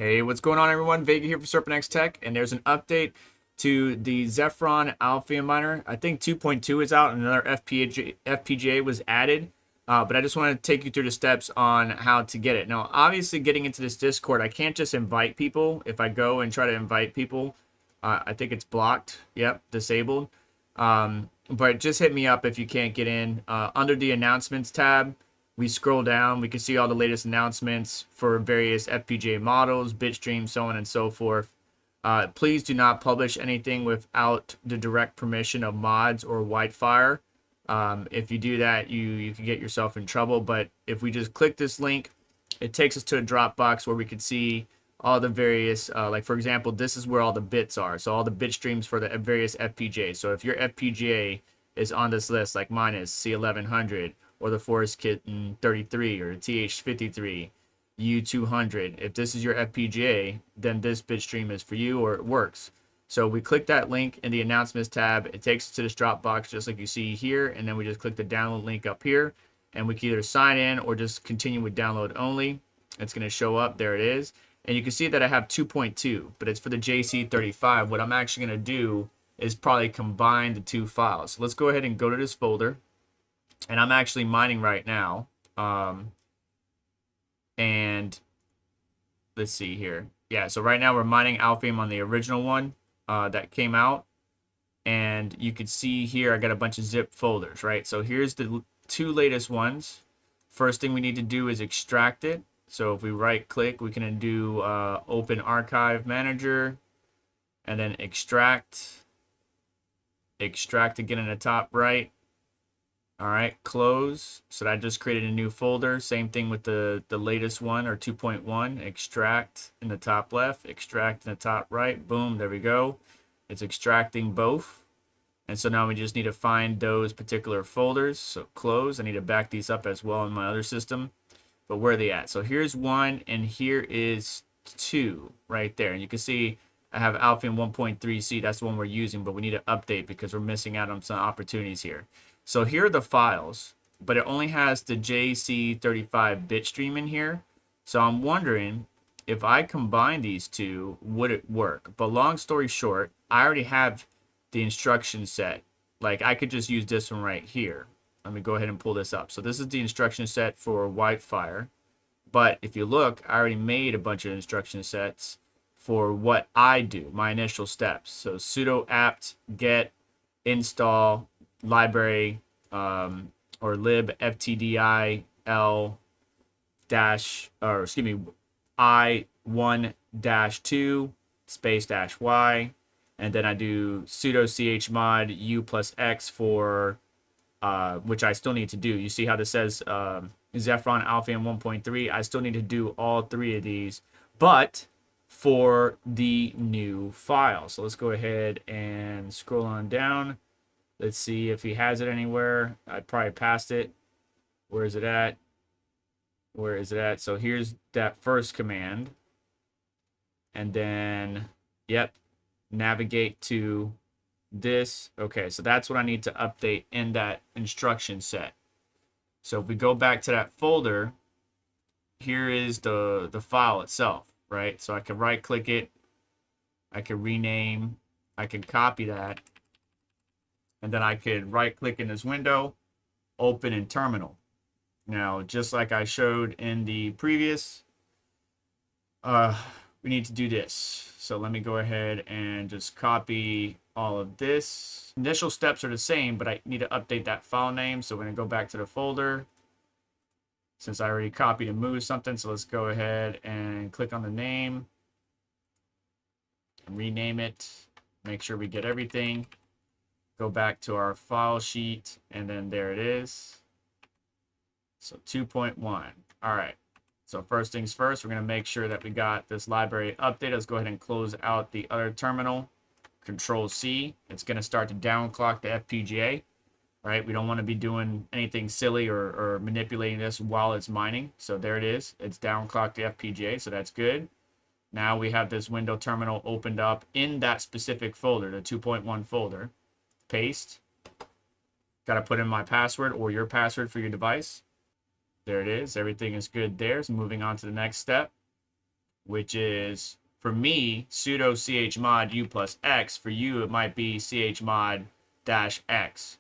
Hey, what's going on, everyone? Vega here for SerpentX Tech, and there's an update to the Zetheron Alephium Miner. I think 2.2 is out, and another FPGA was added. But I just want to take you through the steps on how to get it. Now, obviously, getting into this Discord, I can't just invite people. If I go and try to invite people, I think it's blocked. Yep, disabled. But just hit me up if you can't get in. Under the announcements tab, we scroll down, we can see all the latest announcements for various FPGA models, bitstreams, so on and so forth. Please do not publish anything without the direct permission of mods or Whitefire. If you do that, you can get yourself in trouble. But if we just click this link, it takes us to a Dropbox where we can see all the various, like for example, this is where all the bits are. So all the bit streams for the various FPGAs. So if your FPGA is on this list, like mine is C1100, or the Forest Kitten 33, or the TH53, U200. If this is your FPGA, then this bitstream is for you, or it works. So we click that link in the announcements tab. It takes us to this Dropbox just like you see here, and then we just click the download link up here, and we can either sign in or just continue with download only. It's going to show up. There it is. And you can see that I have 2.2, but it's for the JC35. What I'm actually going to do is probably combine the two files. So let's go ahead and go to this folder. And I'm actually mining right now. And let's see here. Yeah, so right now we're mining Alephium on the original one that came out. And you can see here I got a bunch of zip folders, right? So here's the two latest ones. First thing we need to do is extract it. So if we right click, we can do Open Archive Manager. And then extract. Extract again in the top right. All right, close. So that just created a new folder. Same thing with the latest one, or 2.1. Extract in the top left, extract in the top right. Boom, there we go. It's extracting both. And so now we just need to find those particular folders. So close. I need to back these up as well in my other system. But where are they at? So here's one, and here is two right there. And you can see I have Alephium 1.3C. That's the one we're using, but we need to update because we're missing out on some opportunities here. So here are the files, but it only has the JC35 bit stream in here. So I'm wondering if I combine these two, would it work? But long story short, I already have the instruction set. Like I could just use this one right here. Let me go ahead and pull this up. So this is the instruction set for Whitefire. But if you look, I already made a bunch of instruction sets for what I do, my initial steps. So sudo apt-get install library or lib ftdil dash, or excuse me, I1-2 space -y, and then I do sudo chmod u plus x for which I still need to do. You see how this says Zetheron Alephium 1.3? I still need to do all three of these, but for the new file. So let's go ahead and scroll on down. Let's see if he has it anywhere. I probably passed it. Where is it at? Where is it at? So here's that first command. And then, yep, navigate to this. Okay, so that's what I need to update in that instruction set. So if we go back to that folder, here is the file itself, right? So I can right click it. I can rename. I can copy that. And then I could right click in this window, open in terminal. Now, just like I showed in the previous, we need to do this. So let me go ahead and just copy all of this. Initial steps are the same, but I need to update that file name. So we're gonna go back to the folder. Since I already copied and moved something, so let's go ahead and click on the name, and rename it, make sure we get everything. Go back to our file sheet, and then there it is. So 2.1. All right. So first things first, we're going to make sure that we got this library updated. Let's go ahead and close out the other terminal. Control C. It's going to start to downclock the FPGA, right? We don't want to be doing anything silly or manipulating this while it's mining. So there it is. It's downclocked the FPGA, so that's good. Now we have this window terminal opened up in that specific folder, the 2.1 folder. Paste. Got to put in my password or your password for your device. There it is. Everything is good there. So moving on to the next step. which is, for me, sudo chmod u plus x. For you, it might be chmod -x.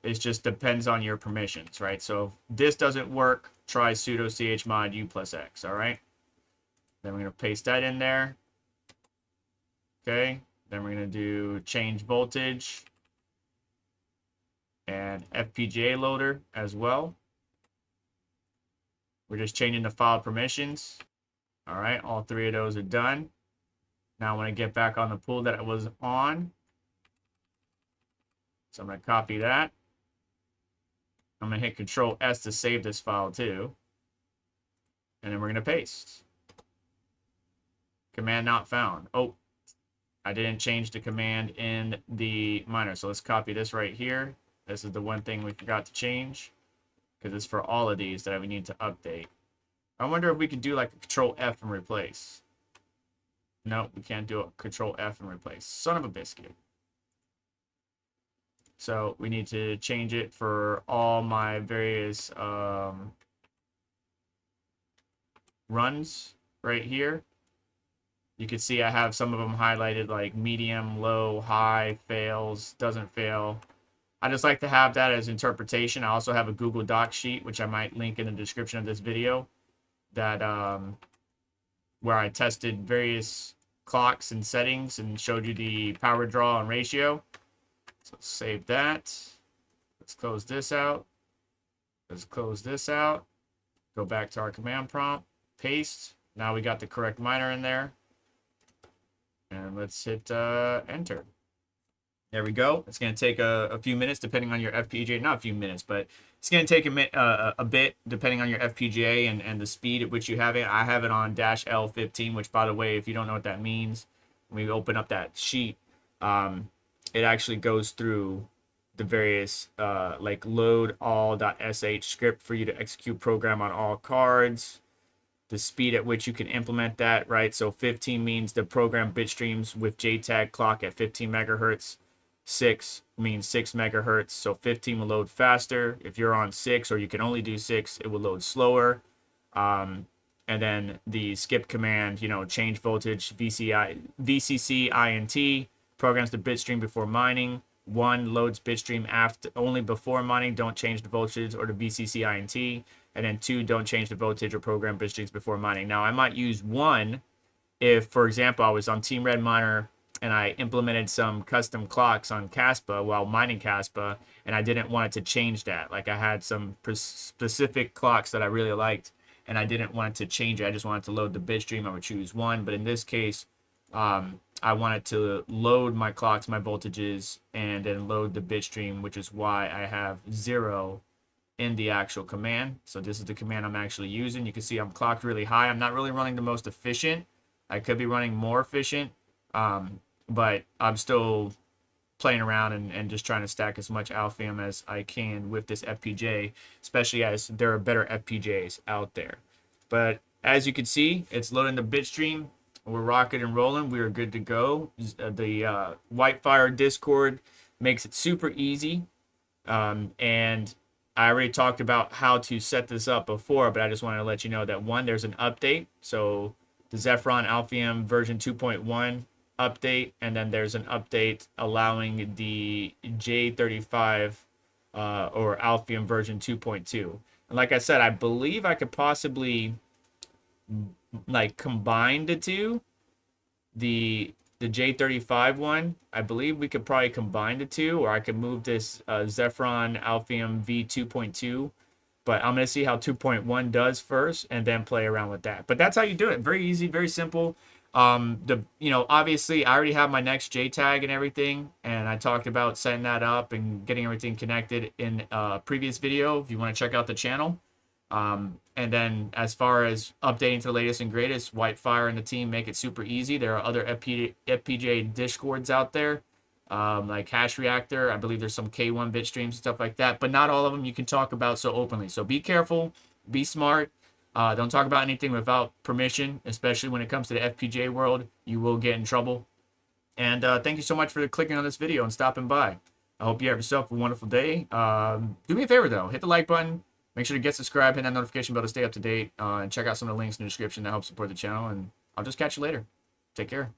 It just depends on your permissions, right? So if this doesn't work, try sudo chmod u plus x, all right? Then we're going to paste that in there. Okay, then we're going to do changeVoltage and FPGALoader as well. We're just changing the file permissions. All right, all three of those are done. Now I want to get back on the pool that I was on. So I'm going to copy that. I'm going to hit Control S to save this file too. And then we're going to paste. Command not found. Oh, I didn't change the command in the miner. So let's copy this right here. This is the one thing we forgot to change, because it's for all of these that we need to update. I wonder if we could do like a Control F and replace. No, we can't do a Control F and replace. Son of a biscuit. So we need to change it for all my various runs right here. You can see I have some of them highlighted like medium, low, high, fails, doesn't fail. I just like to have that as interpretation. I also have a Google Doc sheet, which I might link in the description of this video, that where I tested various clocks and settings and showed you the power draw and ratio. So save that. Let's close this out. Let's close this out. Go back to our command prompt. Paste. Now we got the correct miner in there. And let's hit enter. There we go. It's going to take a few minutes depending on your FPGA. Not a few minutes, but it's going to take a bit depending on your FPGA and the speed at which you have it. I have it on -L15, which, by the way, if you don't know what that means, when we open up that sheet, it actually goes through the various like load all.sh script for you to execute program on all cards. The speed at which you can implement that, right? So 15 means the program bit streams with JTAG clock at 15 megahertz. 6 means 6 megahertz. So 15 will load faster. If you're on 6 or you can only do 6, it will load slower. And then the skip command, you know, change voltage, VCC INT, programs the bit stream before mining. 1 loads bit stream after only before mining. Don't change the voltage or the VCC INT. And then 2, don't change the voltage or program bit streams before mining. Now, I might use 1 if, for example, I was on Team Red Miner and I implemented some custom clocks on Caspa while mining Caspa, and I didn't want it to change that. Like, I had some specific clocks that I really liked, and I didn't want it to change it. I just wanted to load the bit stream. I would choose 1. But in this case, I wanted to load my clocks, my voltages, and then load the bit stream, which is why I have 0 in the actual command. So this is the command I'm actually using. You can see I'm clocked really high. I'm not really running the most efficient. I could be running more efficient, but I'm still playing around and just trying to stack as much Alephium as I can with this FPGA, especially as there are better FPGAs out there. But as you can see, it's loading the bit stream. We're rocking and rolling. We are good to go. The Whitefire Discord makes it super easy, and I already talked about how to set this up before, but I just wanted to let you know that, 1, there's an update. So the Zetheron Alephium version 2.1 update, and then there's an update allowing the J35 or Alephium version 2.2. And like I said, I believe I could possibly like combine the two. The J35 one, I believe we could probably combine the two, or I could move this Zetheron Alephium V2.2, but I'm going to see how 2.1 does first and then play around with that. But that's how you do it. Very easy, very simple. Obviously I already have my next JTAG and everything, and I talked about setting that up and getting everything connected in a previous video if you want to check out the channel. And then as far as updating to the latest and greatest, Whitefire and the team make it super easy. There are other FPGA discords out there, like Hash Reactor. I believe there's some K1 bit streams and stuff like that, but not all of them you can talk about so openly. So be careful, be smart. Don't talk about anything without permission, especially when it comes to the FPGA world. You will get in trouble. And thank you so much for clicking on this video and stopping by. I hope you have yourself a wonderful day. Do me a favor, though. Hit the like button. Make sure to get subscribed, hit that notification bell to stay up to date, and check out some of the links in the description that help support the channel. And I'll just catch you later. Take care.